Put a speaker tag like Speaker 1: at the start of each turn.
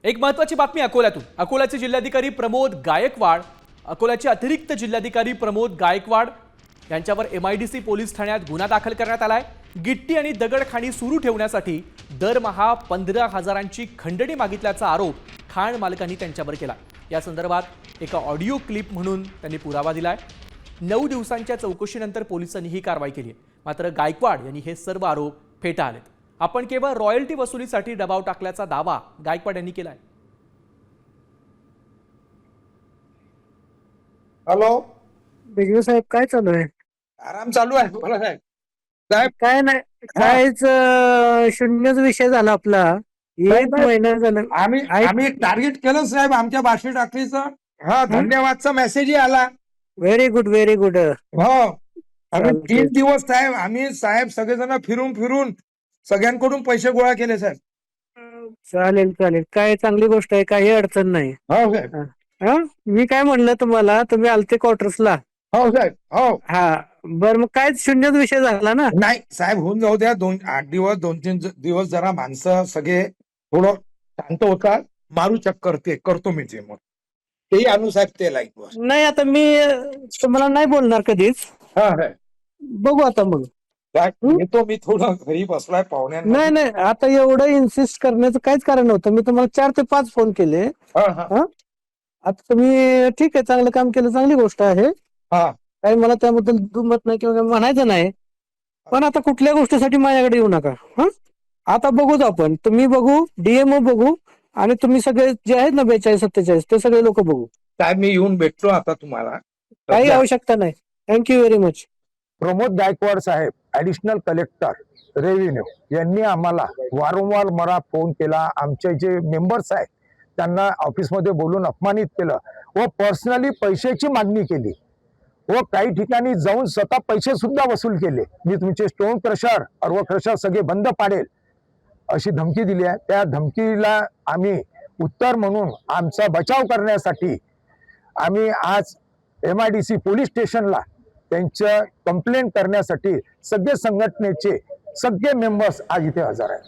Speaker 1: एक महत्त्वाची बातमी अकोल्यातून। अकोल्याचे जिल्हाधिकारी प्रमोद गायकवाड, अकोल्याचे अतिरिक्त जिल्हाधिकारी प्रमोद गायकवाड यांच्यावर MIDC पोलीस ठाण्यात गुन्हा दाखल करण्यात आलाय। गिट्टी आणि दगडखाणी सुरू ठेवण्यासाठी दरमहा 15,000ची खंडणी मागितल्याचा आरोप खाण मालकांनी त्यांच्यावर केला। या संदर्भात एका ऑडिओ क्लिप म्हणून त्यांनी पुरावा दिलाय। 9 दिवसांच्या चौकशीनंतर पोलिसांनी ही कारवाई केली। मात्र गायकवाड यांनी हे सर्व आरोप फेटाळलेत। आपण केवळ रॉयल्टी वसुलीसाठी दबाव टाकल्याचा दावा गायकवाड यांनी केलाय।
Speaker 2: हॅलो
Speaker 3: बिजू साहेब, काय चालू आहे?
Speaker 2: आराम चालू आहे बोला साहेब। साहेब
Speaker 3: काय नाही, कायच शून्यच विषय झाला आपला। एक महिना झाला
Speaker 2: आम्ही टार्गेट केलं साहेब आमच्या भाषी टाकलीचं। हा, धन्यवादचा मेसेजही आला।
Speaker 3: Very good, very good.
Speaker 2: हो, आम्ही
Speaker 3: चालतंय.
Speaker 2: 3 दिवस साहेब आम्ही सगळेजण फिरून फिरून सगळ्यांकडून पैसे गोळा केले साहेब।
Speaker 3: चालेल चालेल, काय चांगली गोष्ट आहे, काही अडचण नाही।
Speaker 2: हो साहेब,
Speaker 3: हा, मी काय म्हणलं तुम्हाला, तुम्ही आलते क्वार्टर्सला।
Speaker 2: हो साहेब, हो।
Speaker 3: हा, बर, मग काय शून्यच विषय झाला ना?
Speaker 2: नाही साहेब, होऊन जाऊ द्या। 8 दिवस 2-3 दिवस जरा माणसं सगळे थोडं शांत होतात। मारू चक्कर ते करतो मी ते, मग तेही आणू साहेब ते लाईटवर।
Speaker 3: नाही, आता मी तुम्हाला नाही बोलणार कधीच।
Speaker 2: हा साहेब,
Speaker 3: बघू आता मग।
Speaker 2: साहेब येतो मी, थोडं घरी बसलाय पाहुण्यांना।
Speaker 3: नाही नाही, आता एवढं इन्सिस्ट करण्याचं काहीच कारण नव्हतं। मी तुम्हाला 4 ते 5 फोन केले।
Speaker 2: हा हा
Speaker 3: हा, आता तुम्ही ठीक आहे, चांगलं काम केलं, चांगली गोष्ट आहे।
Speaker 2: हा,
Speaker 3: काही मला त्याबद्दल दुमत नाही किंवा म्हणायचं नाही, पण आता कुठल्या गोष्टीसाठी माझ्याकडे येऊ नका। हा, आता बघूच आपण, तुम्ही बघू, DMO बघू, आणि तुम्ही सगळे जे आहेत ना 42-47 ते सगळे लोक बघू।
Speaker 2: साहेब मी येऊन भेटतो आता तुम्हाला।
Speaker 3: काही आवश्यकता नाही। Thank you very much.
Speaker 4: Pramod Gaikwad साहेब, ॲडिशनल कलेक्टर रेव्हेन्यू, यांनी आम्हाला वारंवार मला फोन केला। आमचे जे मेंबर्स आहेत त्यांना ऑफिसमध्ये बोलून अपमानित केलं व पर्सनली पैशाची मागणी केली व काही ठिकाणी जाऊन स्वतः पैसे सुद्धा वसूल केले। मी तुमचे स्टोन क्रशर, अर्व क्रशर सगळे बंद पाडेल अशी धमकी दिली आहे। त्या धमकीला आम्ही उत्तर म्हणून आमचा बचाव करण्यासाठी आम्ही आज MIDC पोलीस स्टेशनला त्यांच्या कंप्लेंट करण्यासाठी सगळे संघटनेचे सगळे मेंबर्स आज इथे हजर आहेत।